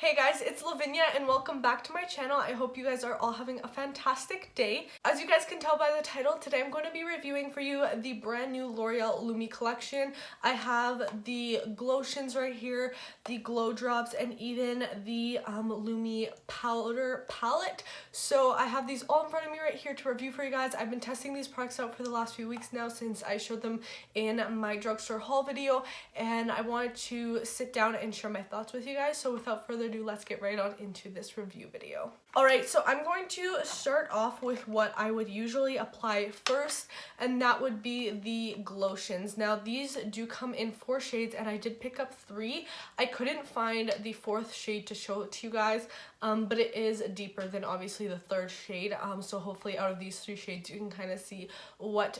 Hey guys, it's Lavinia and welcome back to my channel. I hope you guys are all having a fantastic day. As you guys can tell by the title, today I'm going to be reviewing for you the brand new Loreal Lumi collection. I have the glotions right here, the glow drops, and even the Lumi powder palette. So I have these all in front of me right here to review for you guys. I've been testing these products out for the last few weeks now since I showed them in my drugstore haul video, and I wanted to sit down and share my thoughts with you guys. So without further ado, let's get right on into this review video. Alright, so I'm going to start off with what I would usually apply first, and that would be the glotions. Now these do come in 4 shades and I did pick up 3. I couldn't find the 4th shade to show it to you guys, but it is deeper than obviously the 3rd shade, so hopefully out of these 3 shades you can kind of see what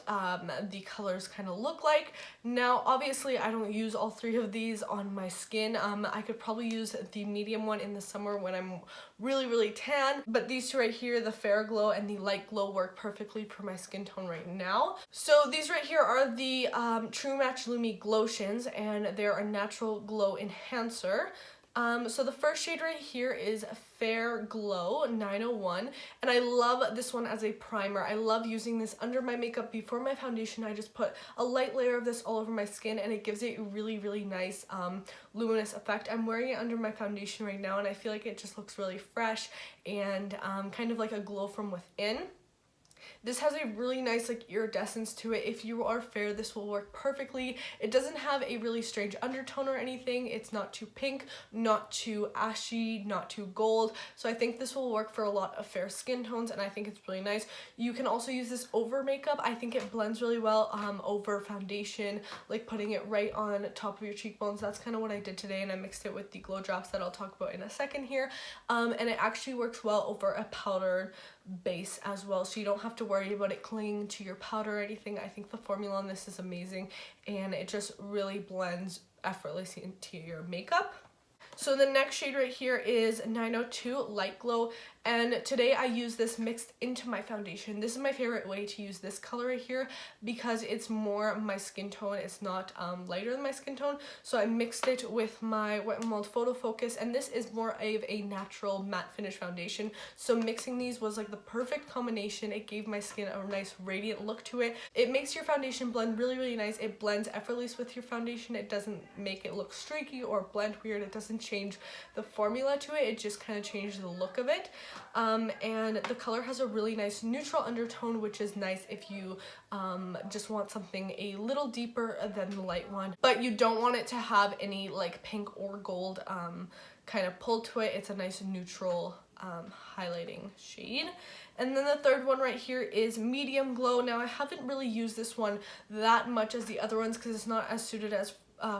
the colors kind of look like. Now obviously I don't use all 3 of these on my skin. I could probably use the medium one in the summer when I'm really tan, but these 2 right here, the fair glow and the light glow, work perfectly for my skin tone right now. So these right here are the True Match Lumi Glotions, and they're a natural glow enhancer. So the first shade right here is Fair Glow 901, and I love this one as a primer. I love using this under my makeup before my foundation. I just put a light layer of this all over my skin and it gives it a really nice luminous effect. I'm wearing it under my foundation right now and I feel like it just looks really fresh and kind of like a glow from within. This has a really nice like iridescence to it. If you are fair, this will work perfectly. It doesn't have a really strange undertone or anything. It's not too pink, not too ashy, not too gold. So I think this will work for a lot of fair skin tones and I think it's really nice. You can also use this over makeup. I think it blends really well over foundation, like putting it right on top of your cheekbones. That's kind of what I did today, and I mixed it with the glow drops that I'll talk about in a second here. And it actually works well over a powdered base as well, so you don't have to worry about it clinging to your powder or anything. I think the formula on this is amazing and it just really blends effortlessly into your makeup. So the next shade right here is 902 Light Glow, and today I use this mixed into my foundation. This is my favorite way to use this color right here because it's more my skin tone. It's not lighter than my skin tone, so I mixed it with my Wet n Wild Photo Focus, and this is more of a natural matte finish foundation. So mixing these was like the perfect combination. It gave my skin a nice radiant look to it. It makes your foundation blend really nice. It blends effortlessly with your foundation. It doesn't make it look streaky or blend weird. It doesn't change the formula to it. It just kind of changes the look of it. And the color has a really nice neutral undertone, which is nice if you just want something a little deeper than the light one, but you don't want it to have any like pink or gold kind of pull to it. It's a nice neutral highlighting shade. And then the third one right here is Medium Glow. Now I haven't really used this one that much as the other ones because it's not as suited as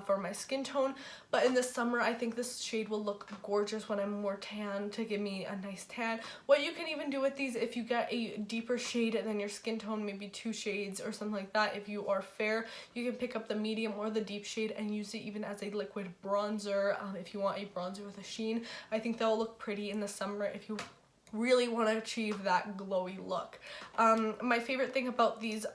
for my skin tone, but in the summer I think this shade will look gorgeous when I'm more tan, to give me a nice tan. What you can even do with these, if you get a deeper shade than your skin tone, maybe 2 shades or something like that, if you are fair, you can pick up the medium or the deep shade and use it even as a liquid bronzer. If you want a bronzer with a sheen, I think that will look pretty in the summer if you really want to achieve that glowy look. My favorite thing about these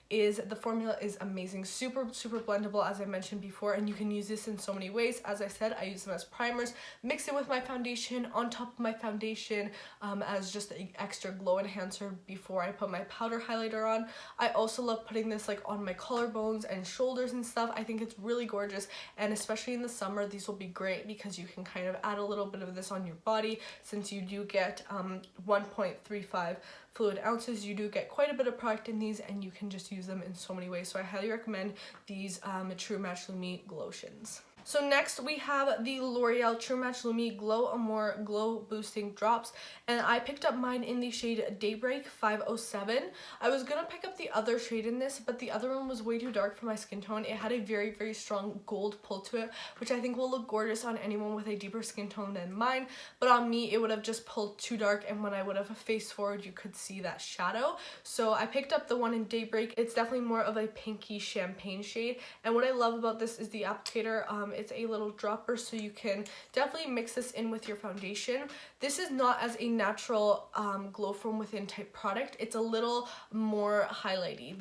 is the formula is amazing, super blendable as I mentioned before, and you can use this in so many ways. As I said, I use them as primers, mix it with my foundation, on top of my foundation, as just an extra glow enhancer before I put my powder highlighter on. I also love putting this like on my collarbones and shoulders and stuff. I think it's really gorgeous, and especially in the summer these will be great because you can kind of add a little bit of this on your body. Since you do get 1.35 fluid ounces, you do get quite a bit of product in these, and you can just use them in so many ways. So I highly recommend these True Match Lumi Glotions. So next we have the L'Oreal True Match Lumi Glow Amour Glow Boosting Drops, and I picked up mine in the shade Daybreak 507. I was gonna pick up the other shade in this, but the other one was way too dark for my skin tone. It had a very strong gold pull to it, which I think will look gorgeous on anyone with a deeper skin tone than mine, but on me it would have just pulled too dark, and when I would have faced forward you could see that shadow. So I picked up the one in Daybreak. It's definitely more of a pinky champagne shade, and what I love about this is the applicator. It's a little dropper, so you can definitely mix this in with your foundation. This is not as a natural glow from within type product. It's a little more highlighty.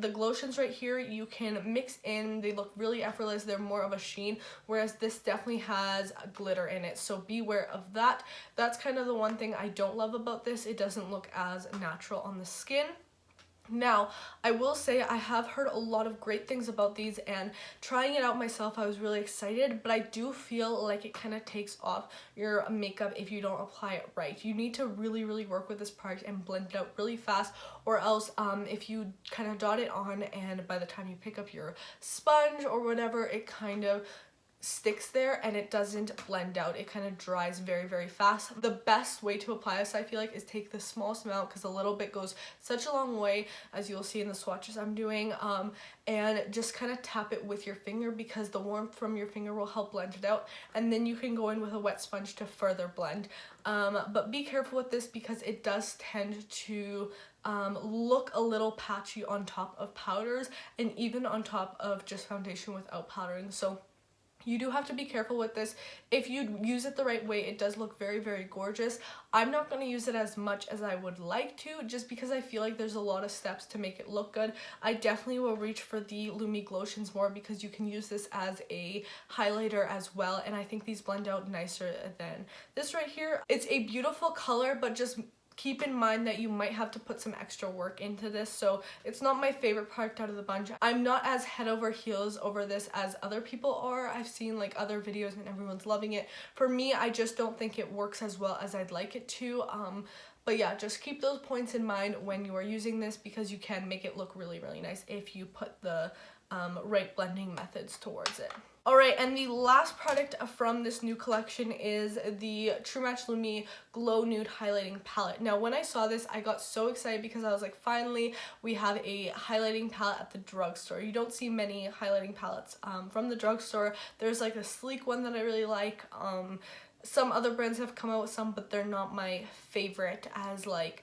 The glotions right here, you can mix in. They look really effortless. They're more of a sheen, whereas this definitely has glitter in it, so beware of that. That's kind of the one thing I don't love about this. It doesn't look as natural on the skin. Now, I will say I have heard a lot of great things about these, and trying it out myself, I was really excited, but I do feel like it kind of takes off your makeup if you don't apply it right. You need to really work with this product and blend it out really fast, or else if you kind of dot it on and by the time you pick up your sponge or whatever, it kind of sticks there and it doesn't blend out. It kind of dries very fast. The best way to apply this, I feel like, is take the smallest amount, because a little bit goes such a long way, as you'll see in the swatches I'm doing, and just kind of tap it with your finger, because the warmth from your finger will help blend it out, and then you can go in with a wet sponge to further blend. But be careful with this, because it does tend to look a little patchy on top of powders and even on top of just foundation without powdering. So you do have to be careful with this. If you use it the right way, it does look very gorgeous. I'm not going to use it as much as I would like to, just because I feel like there's a lot of steps to make it look good. I definitely will reach for the Lumi Glotions more, because you can use this as a highlighter as well, and I think these blend out nicer than this right here. It's a beautiful color, but just keep in mind that you might have to put some extra work into this, so it's not my favorite product out of the bunch. I'm not as head over heels over this as other people are. I've seen like other videos and everyone's loving it. For me, I just don't think it works as well as I'd like it to. But yeah, just keep those points in mind when you are using this, because you can make it look really nice if you put the right blending methods towards it. Alright, and the last product from this new collection is the True Match Lumi Glow Nude Highlighting Palette. Now, when I saw this, I got so excited, because I was like, finally, we have a highlighting palette at the drugstore. You don't see many highlighting palettes from the drugstore. There's like a sleek one that I really like. Some other brands have come out with some, but they're not my favorite as like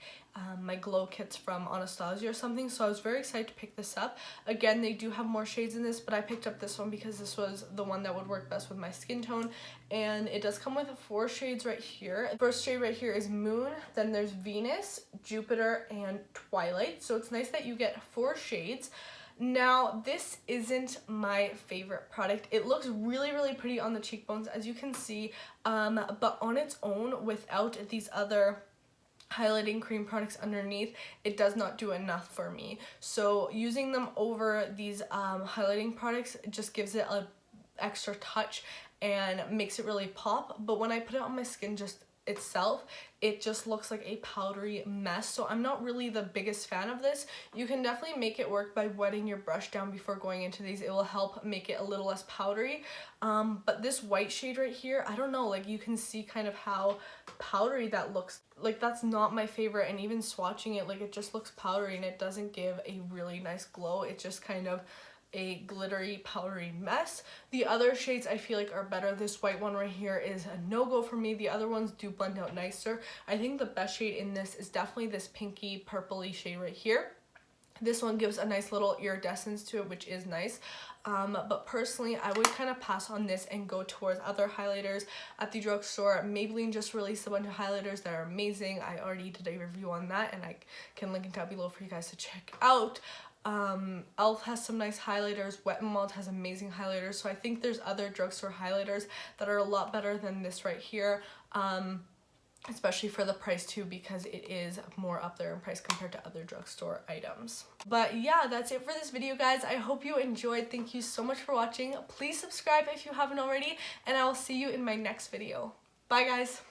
my glow kits from Anastasia or something, so I was very excited to pick this up. Again, they do have more shades in this, but I picked up this one because this was the one that would work best with my skin tone, and it does come with 4 shades right here. The first shade right here is Moon, then there's Venus, Jupiter, and Twilight, so it's nice that you get 4 shades. Now, this isn't my favorite product. It looks really pretty on the cheekbones, as you can see, but on its own, without these other highlighting cream products underneath, it does not do enough for me. So using them over these highlighting products just gives it an extra touch and makes it really pop. But when I put it on my skin just itself, it just looks like a powdery mess, so I'm not really the biggest fan of this. You can definitely make it work by wetting your brush down before going into these. It will help make it a little less powdery, but this white shade right here, I don't know, like you can see kind of how powdery that looks. Like, that's not my favorite, and even swatching it, like, it just looks powdery and it doesn't give a really nice glow. It's just kind of a glittery powdery mess. The other shades I feel like are better. This white one right here is a no-go for me. The other ones do blend out nicer. I think the best shade in this is definitely this pinky purpley shade right here. This one gives a nice little iridescence to it, which is nice. But personally, I would kind of pass on this and go towards other highlighters at the drugstore. Maybelline just released a bunch of highlighters that are amazing. I already did a review on that, and I can link it down below for you guys to check out. Elf has some nice highlighters. Wet n Wild has amazing highlighters, so I think there's other drugstore highlighters that are a lot better than this right here, especially for the price too, because it is more up there in price compared to other drugstore items. But yeah, that's it for this video, guys. I hope you enjoyed. Thank you so much for watching. Please subscribe if you haven't already, and I will see you in my next video. Bye, guys.